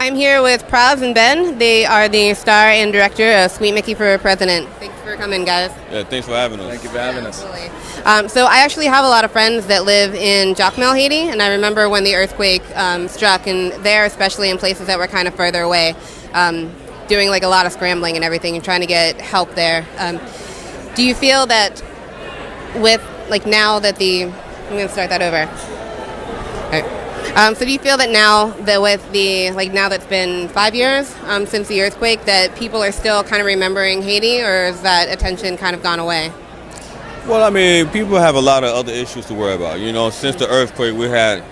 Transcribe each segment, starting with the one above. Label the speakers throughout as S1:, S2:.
S1: I'm here with Pras and Ben. They are the star and director of Sweet Micky for President. Thanks for coming, guys.
S2: Yeah, thanks for having us.
S3: Thank you for having us.
S1: So I actually have a lot of friends that live in Jacmel, Haiti, and I remember when the earthquake struck, and there, especially in places that were kind of further away, doing like a lot of scrambling and everything and trying to get help there. Do you feel that with, like, now that I'm going to start that over. All right. So do you feel that now that with the, like, now that's been 5 years since the earthquake, that people are still kind of remembering Haiti, or is that attention kind of gone away?
S2: Well, I mean, people have a lot of other issues to worry about. You know, since the earthquake, we had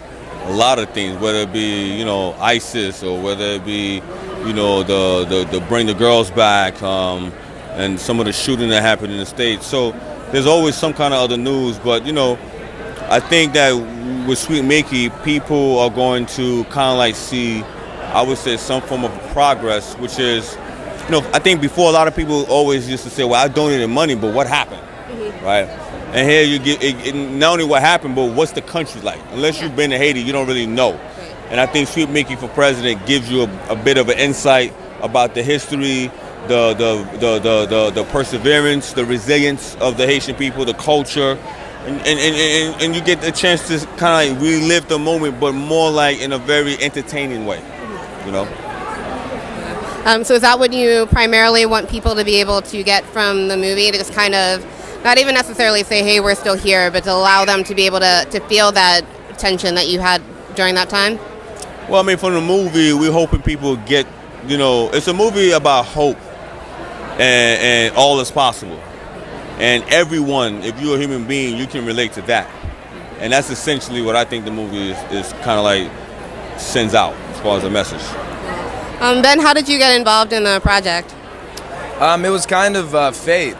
S2: a lot of things, whether it be, you know, ISIS, or whether it be, you know, the bring the girls back, and some of the shooting that happened in the States. So there's always some kind of other news. But, you know, I think that with Sweet Micky, people are going to kind of like see, I would say, some form of progress, which is, you know, I think before a lot of people always used to say, well, I donated money, but what happened? Right? And here you get it, not only what happened, but what's the country like? Unless you've been to Haiti, you don't really know. And I think Sweet Micky for President gives you a bit of an insight about the history, the perseverance, the resilience of the Haitian people, the culture, and you get the chance to kind of like relive the moment, but more like in a very entertaining way, you know.
S1: So is that what you primarily want people to be able to get from the movie, to just kind of not even necessarily say, hey, we're still here, but to allow them to be able to feel that tension that you had during that time?
S2: Well, I mean, from the movie, we're hoping people get, you know, it's a movie about hope and all is possible. And everyone, if you're a human being, you can relate to that. And that's essentially what I think the movie is kind of like sends out as far as a message.
S1: Ben, how did you get involved in the project?
S3: It was kind of fate.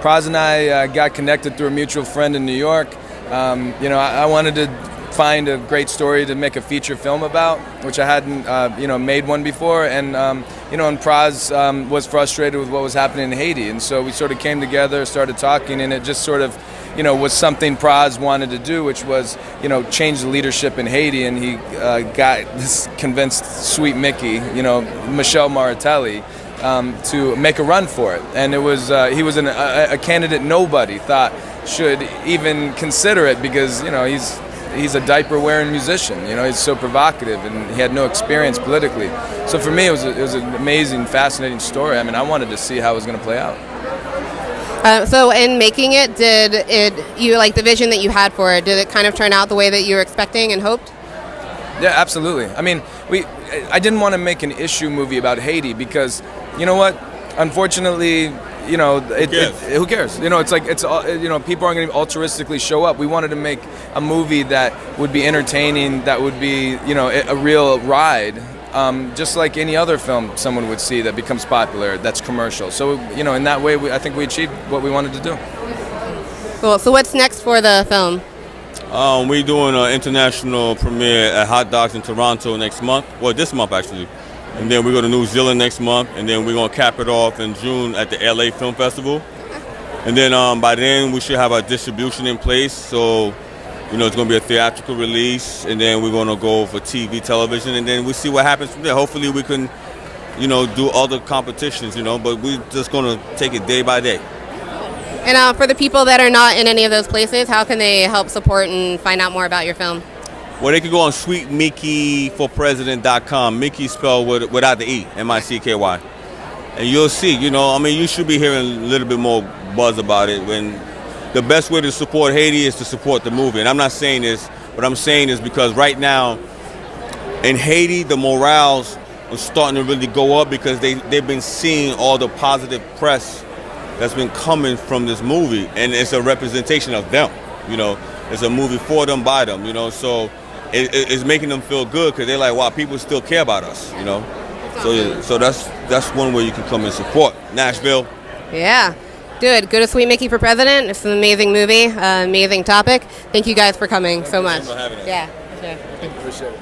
S3: Pras and I got connected through a mutual friend in New York. You know, I wanted to find a great story to make a feature film about, which I hadn't, you know, made one before. And, you know, and Pras was frustrated with what was happening in Haiti. And so we sort of came together, started talking, and it just sort of, you know, was something Pras wanted to do, which was, you know, change the leadership in Haiti. And he convinced Sweet Micky, you know, Michel to make a run for it. And it was he was a candidate nobody thought should even consider it, because, you know, he's a diaper-wearing musician. You know, he's so provocative, and he had no experience politically. So for me, it was an amazing, fascinating story. I mean, I wanted to see how it was going to play out.
S1: So in making it, you like the vision that you had for it, did it kind of turn out the way that you were expecting and hoped?
S3: Yeah, absolutely. I mean, I didn't want to make an issue movie about Haiti because, you know what, unfortunately, you know, who cares? You know, it's like, you know, people aren't going to altruistically show up. We wanted to make a movie that would be entertaining, that would be, you know, a real ride, just like any other film someone would see that becomes popular, that's commercial. So, you know, in that way, I think we achieved what we wanted to do.
S1: Cool. So what's next for the film?
S2: We're doing an international premiere at Hot Dogs in Toronto next month. Well, this month, actually. And then we go to New Zealand next month, and then we're going to cap it off in June at the LA Film Festival. And then by then we should have our distribution in place, so, you know, it's going to be a theatrical release, and then we're going to go for TV, television, and then we see what happens from there. Hopefully we can, you know, do other competitions, you know, but we're just going to take it day by day.
S1: And for the people that are not in any of those places, how can they help support and find out more about your film?
S2: Well, they can go on sweetmickyforpresident.com. Mickey spelled without the E, M-I-C-K-Y. And you'll see, you know, I mean, you should be hearing a little bit more buzz about it. When the best way to support Haiti is to support the movie. And I'm not saying this, but I'm saying this because right now in Haiti, the morals are starting to really go up because they've been seeing all the positive press that's been coming from this movie. And it's a representation of them, you know. It's a movie for them, by them, you know. So it's making them feel good because they're like, wow, people still care about us, you know. So that's one way you can come and support Nashville.
S1: Yeah, good. Go to Sweet Micky for President. It's an amazing movie, amazing topic. Thank you guys for coming so much.
S2: Thanks for having us.
S1: Yeah, for sure.
S3: Appreciate it.